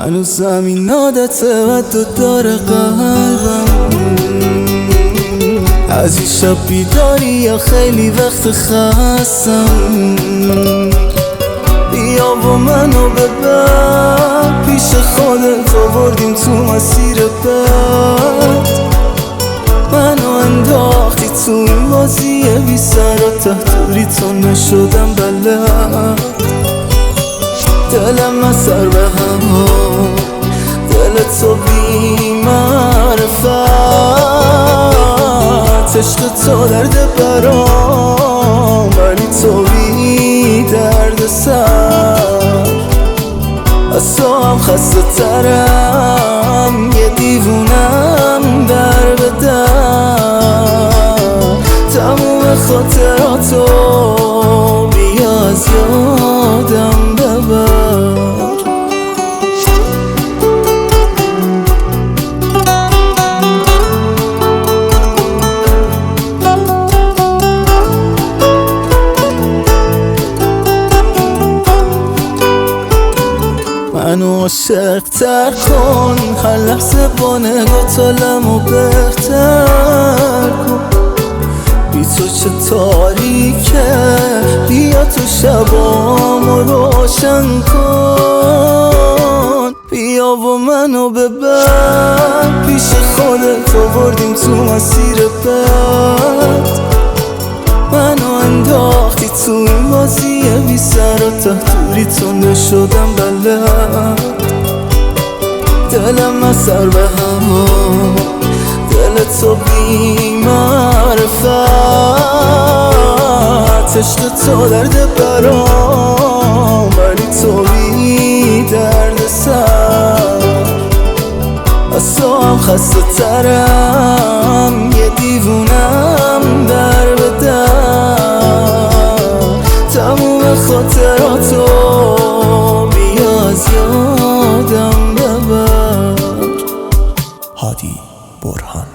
هنوز همین عادته و تو داره قلبم. از این شب بیداری یا خیلی وقت خستم. بیا و منو ببر پیش خودت، آوردیم تو مسیر بد. منو انداختی تو این بازی بی سر و تحتوری، تو نشدم بلد. دلم از سر به هم، دل تو بی معرفت. عشق تو درد برام، ولی تو بی درد سر. از تو هم خسته ترم، یه دیوونم در به در. تموم خاطراتو بیا از یادم ببر. منو عاشق تر کن، هر لحظه با نگاه عالمو بهتر کن. بی تو چه تاریکه، بیا تو شبامو روشن کن. بیا و منو ببر پیش خودت، آوردیم تو مسیر بد. منو انداختی تو این بازی بی سر و تحتوری، تو نشدم بلد. دلم از سر به هم، دل تو بی معرفت. عشق تو درد برام، ولی تو بی درد سر. از تو هم خسته ترم، یه دیوونم در به در. تموم خاطراتو بیا از یادم ببر. هادی برهان.